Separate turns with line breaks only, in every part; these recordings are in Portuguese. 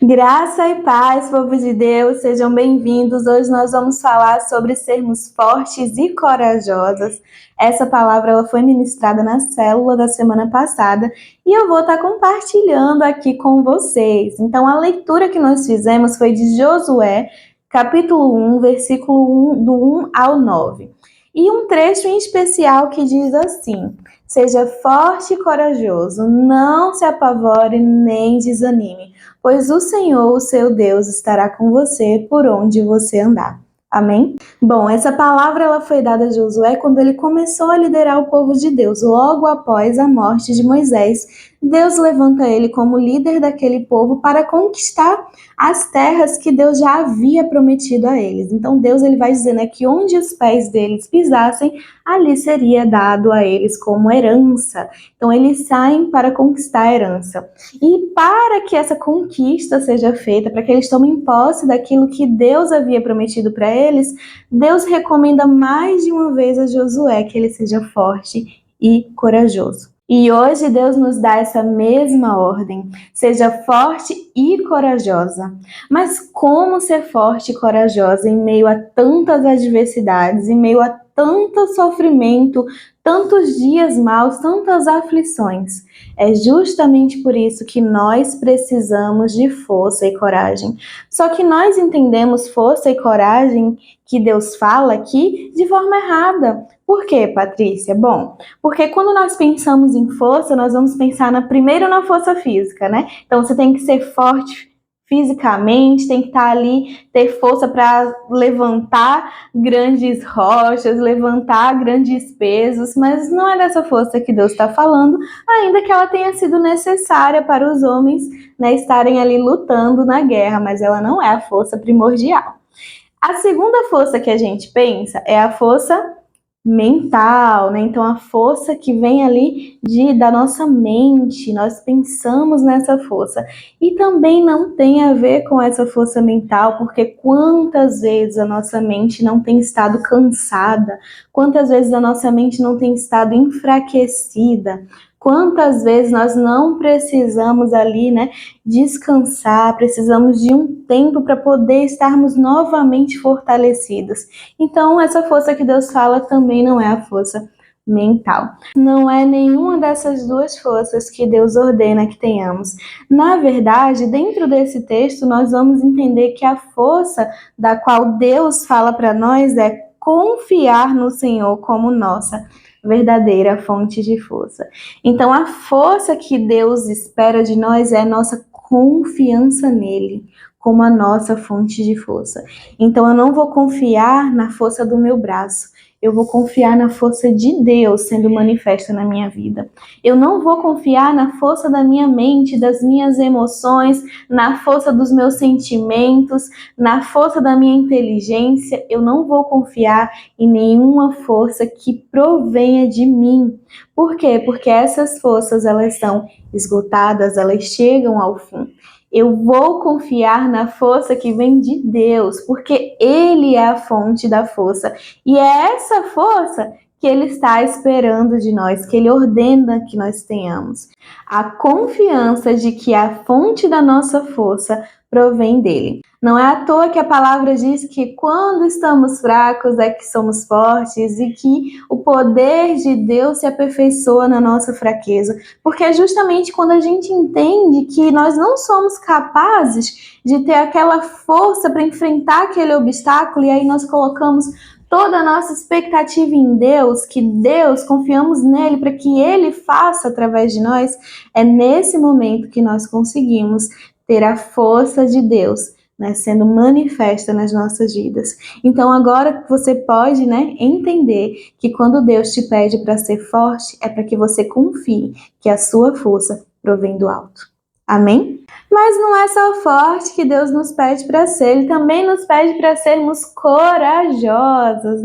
Graça e paz, povo de Deus, sejam bem-vindos. Hoje nós vamos falar sobre sermos fortes e corajosas. Essa palavra ela foi ministrada na célula da semana passada e eu vou estar compartilhando aqui com vocês. Então, a leitura que nós fizemos foi de Josué, capítulo 1, versículo 1, do 1 ao 9. E um trecho em especial que diz assim: seja forte e corajoso, não se apavore nem desanime, pois o Senhor, o seu Deus, estará com você por onde você andar. Amém? Bom, essa palavra ela foi dada a Josué quando ele começou a liderar o povo de Deus. Logo após a morte de Moisés, Deus levanta ele como líder daquele povo para conquistar as terras que Deus já havia prometido a eles. Então Deus ele vai dizer, que onde os pés deles pisassem, ali seria dado a eles como herança. Então eles saem para conquistar a herança. E para que essa conquista seja feita, para que eles tomem posse daquilo que Deus havia prometido para eles, Deus recomenda mais de uma vez a Josué que ele seja forte e corajoso. E hoje Deus nos dá essa mesma ordem, seja forte e corajosa. Mas como ser forte e corajosa em meio a tantas adversidades, em meio a tanto sofrimento, tantos dias maus, tantas aflições? É justamente por isso que nós precisamos de força e coragem. Só que nós entendemos força e coragem que Deus fala aqui de forma errada. Por quê, Patrícia? Bom, porque quando nós pensamos em força, nós vamos pensar primeiro na força física, né? Então você tem que ser forte fisicamente, tem que estar ali, ter força para levantar grandes rochas, levantar grandes pesos, mas não é dessa força que Deus está falando, ainda que ela tenha sido necessária para os homens, estarem ali lutando na guerra, mas ela não é a força primordial. A segunda força que a gente pensa é a força mental, Então a força que vem ali da nossa mente, nós pensamos nessa força. E também não tem a ver com essa força mental, porque quantas vezes a nossa mente não tem estado cansada, quantas vezes a nossa mente não tem estado enfraquecida, quantas vezes nós não precisamos ali, descansar, precisamos de um tempo para poder estarmos novamente fortalecidos. Então, essa força que Deus fala também não é a força mental. Não é nenhuma dessas duas forças que Deus ordena que tenhamos. Na verdade, dentro desse texto, nós vamos entender que a força da qual Deus fala para nós é confiar no Senhor como nossa verdadeira fonte de força. Então, a força que Deus espera de nós é a nossa confiança nele como a nossa fonte de força. Então eu não vou confiar na força do meu braço, eu vou confiar na força de Deus sendo manifesta na minha vida. Eu não vou confiar na força da minha mente, das minhas emoções, na força dos meus sentimentos, na força da minha inteligência. Eu não vou confiar em nenhuma força que provenha de mim. Por quê? Porque essas forças elas são esgotadas, elas chegam ao fim. Eu vou confiar na força que vem de Deus, porque Ele é a fonte da força. E é essa força que Ele está esperando de nós, que Ele ordena que nós tenhamos. A confiança de que a fonte da nossa força provém dele. Não é à toa que a palavra diz que quando estamos fracos é que somos fortes e que o poder de Deus se aperfeiçoa na nossa fraqueza. Porque é justamente quando a gente entende que nós não somos capazes de ter aquela força para enfrentar aquele obstáculo e aí nós colocamos toda a nossa expectativa em Deus, que Deus, confiamos nele para que ele faça através de nós, é nesse momento que nós conseguimos ter a força de Deus, sendo manifesta nas nossas vidas. Então agora você pode, entender que quando Deus te pede para ser forte, é para que você confie que a sua força provém do alto. Amém? Mas não é só forte que Deus nos pede para ser, Ele também nos pede para sermos corajosos,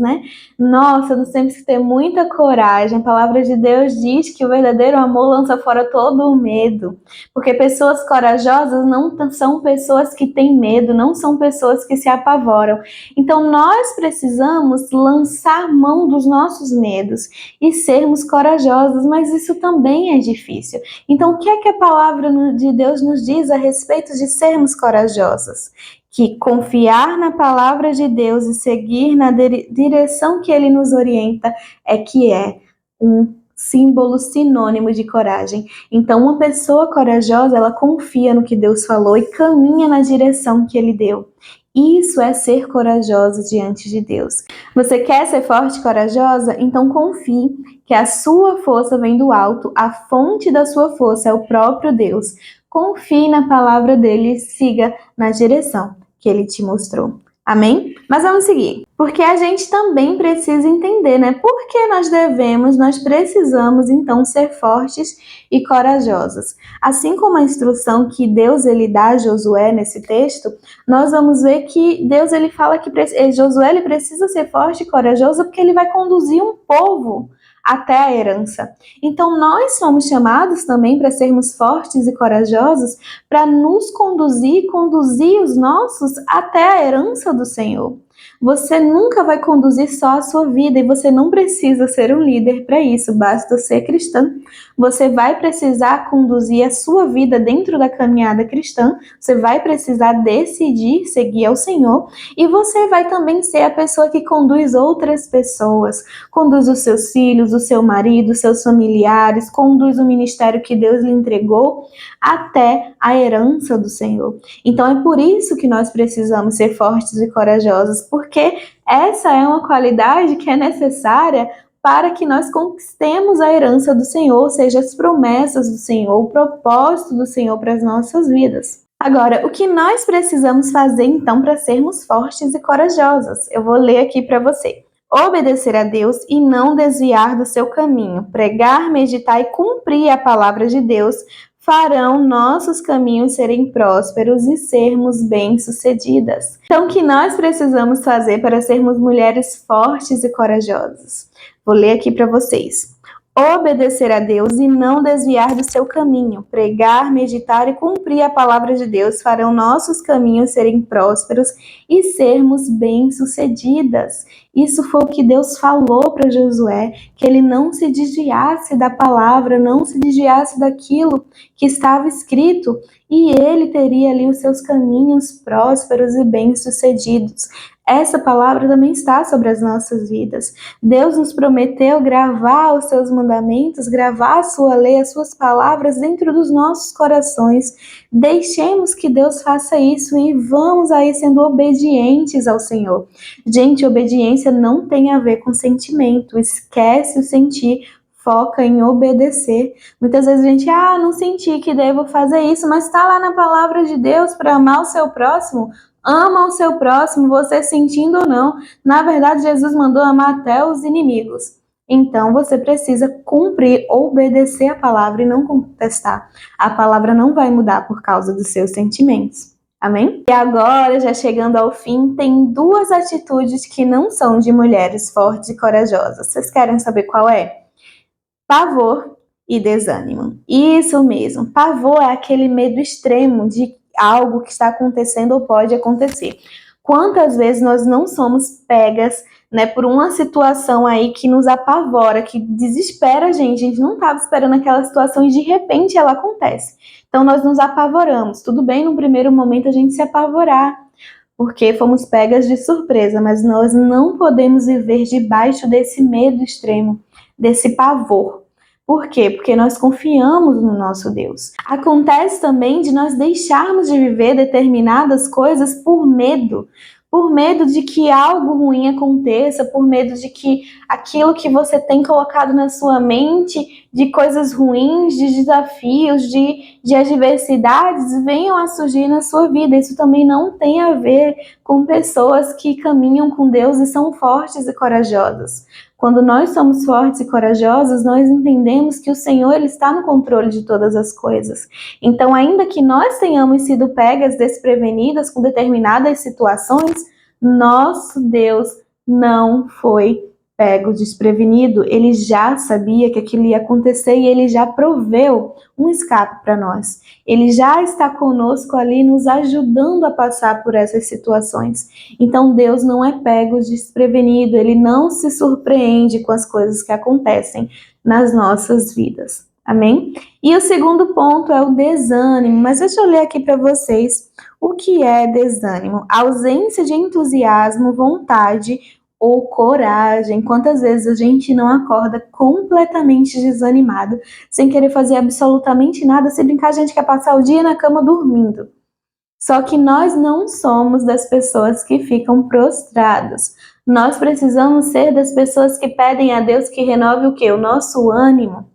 Nossa, nós temos que ter muita coragem. A palavra de Deus diz que o verdadeiro amor lança fora todo o medo. Porque pessoas corajosas não são pessoas que têm medo, não são pessoas que se apavoram. Então nós precisamos lançar mão dos nossos medos e sermos corajosos, mas isso também é difícil. Então o que é que a palavra de Deus nos diz diz a respeito de sermos corajosos, que confiar na palavra de Deus e seguir na direção que Ele nos orienta é um símbolo sinônimo de coragem. Então, uma pessoa corajosa, ela confia no que Deus falou e caminha na direção que Ele deu. Isso é ser corajoso diante de Deus. Você quer ser forte e corajosa? Então confie que a sua força vem do alto, a fonte da sua força é o próprio Deus. Confie na palavra dele e siga na direção que ele te mostrou. Amém? Mas vamos seguir. Porque a gente também precisa entender, né? Por que nós precisamos, então, ser fortes e corajosos. Assim como a instrução que Deus ele dá a Josué nesse texto, nós vamos ver que Deus ele fala que Josué ele precisa ser forte e corajoso porque ele vai conduzir um povo até a herança. Então nós somos chamados também para sermos fortes e corajosos para nos conduzir os nossos até a herança do Senhor. Você nunca vai conduzir só a sua vida e você não precisa ser um líder para isso, basta ser cristã. Você vai precisar conduzir a sua vida dentro da caminhada cristã, você vai precisar decidir seguir ao Senhor e você vai também ser a pessoa que conduz outras pessoas, conduz os seus filhos, o seu marido, os seus familiares, conduz o ministério que Deus lhe entregou até a herança do Senhor. Então é por isso que nós precisamos ser fortes e corajosos, porque essa é uma qualidade que é necessária para que nós conquistemos a herança do Senhor, ou seja, as promessas do Senhor, o propósito do Senhor para as nossas vidas. Agora, o que nós precisamos fazer então para sermos fortes e corajosos? Eu vou ler aqui para você. Obedecer a Deus e não desviar do seu caminho, pregar, meditar e cumprir a palavra de Deus farão nossos caminhos serem prósperos e sermos bem-sucedidas. Então, o que nós precisamos fazer para sermos mulheres fortes e corajosas? Vou ler aqui para vocês. Obedecer a Deus e não desviar do seu caminho. Pregar, meditar e cumprir a palavra de Deus farão nossos caminhos serem prósperos e sermos bem-sucedidas. Isso foi o que Deus falou para Josué, que ele não se desviasse da palavra, não se desviasse daquilo que estava escrito, e ele teria ali os seus caminhos prósperos e bem-sucedidos. Essa palavra também está sobre as nossas vidas. Deus nos prometeu gravar os seus mandamentos, gravar a sua lei, as suas palavras dentro dos nossos corações. Deixemos que Deus faça isso e vamos aí sendo obedientes ao Senhor. Gente, obediência não tem a ver com sentimento. Esquece o sentir. Foca em obedecer. Muitas vezes a gente, não senti que devo fazer isso, mas está lá na palavra de Deus para amar o seu próximo. Ama o seu próximo, você sentindo ou não. Na verdade, Jesus mandou amar até os inimigos. Então, você precisa cumprir, obedecer a palavra e não contestar. A palavra não vai mudar por causa dos seus sentimentos. Amém? E agora, já chegando ao fim, tem duas atitudes que não são de mulheres fortes e corajosas. Vocês querem saber qual é? Pavor e desânimo. Isso mesmo. Pavor é aquele medo extremo de algo que está acontecendo ou pode acontecer. Quantas vezes nós não somos pegas, né, por uma situação aí que nos apavora, que desespera a gente não estava esperando aquela situação e de repente ela acontece. Então nós nos apavoramos. Tudo bem, no primeiro momento a gente se apavorar, porque fomos pegas de surpresa, mas nós não podemos viver debaixo desse medo extremo, desse pavor. Por quê? Porque nós confiamos no nosso Deus. Acontece também de nós deixarmos de viver determinadas coisas por medo de que algo ruim aconteça, por medo de que aquilo que você tem colocado na sua mente, de coisas ruins, de desafios, de adversidades, venham a surgir na sua vida. Isso também não tem a ver com pessoas que caminham com Deus e são fortes e corajosas. Quando nós somos fortes e corajosos, nós entendemos que o Senhor ele está no controle de todas as coisas. Então, ainda que nós tenhamos sido pegas desprevenidas com determinadas situações, nosso Deus não foi pego desprevenido. Ele já sabia que aquilo ia acontecer e ele já proveu um escape para nós. Ele já está conosco ali, nos ajudando a passar por essas situações. Então Deus não é pego desprevenido, ele não se surpreende com as coisas que acontecem nas nossas vidas. Amém? E o segundo ponto é o desânimo, mas deixa eu ler aqui para vocês o que é desânimo. Ausência de entusiasmo, vontade ou coragem. Quantas vezes a gente não acorda completamente desanimado, sem querer fazer absolutamente nada? Se brincar, a gente quer passar o dia na cama dormindo. Só que nós não somos das pessoas que ficam prostradas. Nós precisamos ser das pessoas que pedem a Deus que renove o quê? O nosso ânimo.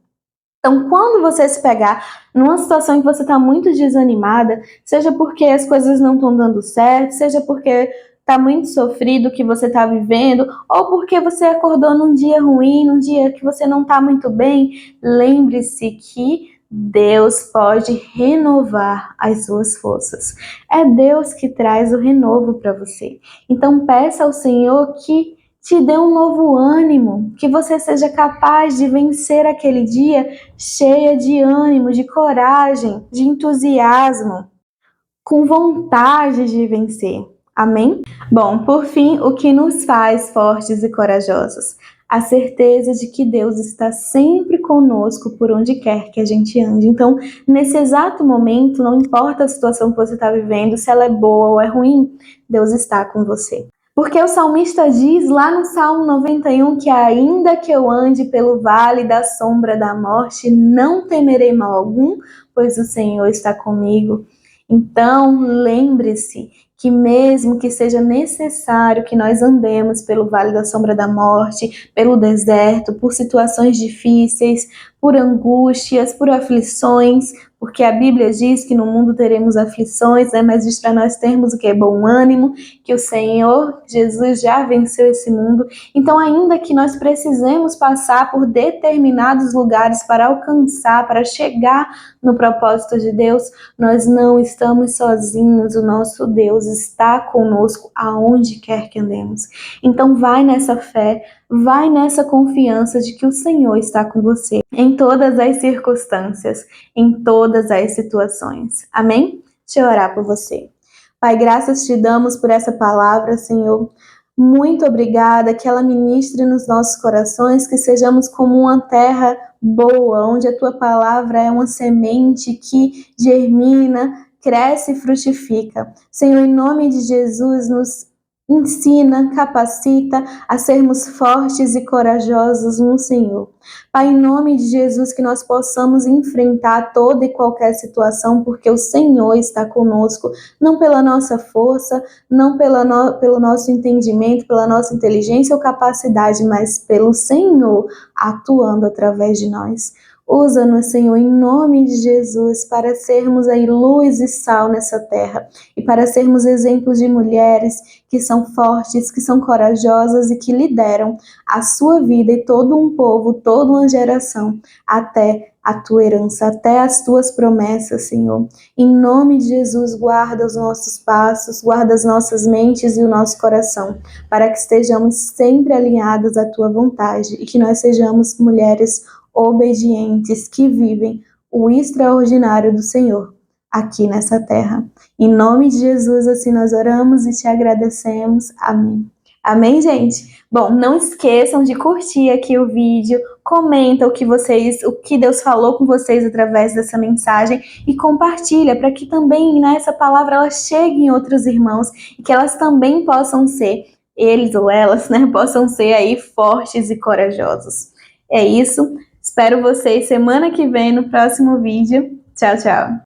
Então, quando você se pegar numa situação em que você está muito desanimada, seja porque as coisas não estão dando certo, seja porque está muito sofrido o que você está vivendo, ou porque você acordou num dia ruim, num dia que você não está muito bem, lembre-se que Deus pode renovar as suas forças. É Deus que traz o renovo para você. Então, peça ao Senhor que te dê um novo ânimo, que você seja capaz de vencer aquele dia cheia de ânimo, de coragem, de entusiasmo, com vontade de vencer. Amém? Bom, por fim, o que nos faz fortes e corajosos? A certeza de que Deus está sempre conosco por onde quer que a gente ande. Então, nesse exato momento, não importa a situação que você está vivendo, se ela é boa ou é ruim, Deus está com você. Porque o salmista diz lá no Salmo 91 que ainda que eu ande pelo vale da sombra da morte, não temerei mal algum, pois o Senhor está comigo. Então, lembre-se que mesmo que seja necessário que nós andemos pelo vale da sombra da morte, pelo deserto, por situações difíceis, por angústias, por aflições, porque a Bíblia diz que no mundo teremos aflições, né? Mas diz para nós termos o que é bom ânimo, que o Senhor Jesus já venceu esse mundo. Então, ainda que nós precisemos passar por determinados lugares para alcançar, para chegar no propósito de Deus, nós não estamos sozinhos, o nosso Deus está conosco aonde quer que andemos. Então vai nessa fé, vai nessa confiança de que o Senhor está com você em todas as circunstâncias, em todas as situações. Amém? Deixa eu orar por você. Pai, graças te damos por essa palavra, Senhor. Muito obrigada, que ela ministre nos nossos corações, que sejamos como uma terra boa, onde a tua palavra é uma semente que germina, cresce e frutifica. Senhor, em nome de Jesus, nos ensina, capacita a sermos fortes e corajosos no Senhor. Pai, em nome de Jesus, que nós possamos enfrentar toda e qualquer situação, porque o Senhor está conosco, não pela nossa força, não pelo nosso entendimento, pela nossa inteligência ou capacidade, mas pelo Senhor atuando através de nós. Usa-nos, Senhor, em nome de Jesus, para sermos aí luz e sal nessa terra e para sermos exemplos de mulheres que são fortes, que são corajosas e que lideram a sua vida e todo um povo, toda uma geração até a tua herança, até as tuas promessas, Senhor. Em nome de Jesus, guarda os nossos passos, guarda as nossas mentes e o nosso coração, para que estejamos sempre alinhados à tua vontade e que nós sejamos mulheres obedientes que vivem o extraordinário do Senhor aqui nessa terra. Em nome de Jesus, assim nós oramos e te agradecemos. Amém. Amém, gente? Bom, não esqueçam de curtir aqui o vídeo, comenta o que Deus falou com vocês através dessa mensagem e compartilha para que também, né, essa palavra ela chegue em outros irmãos e que elas também possam ser, eles ou elas, né, possam ser aí fortes e corajosos. É isso. Espero vocês semana que vem no próximo vídeo. Tchau, tchau!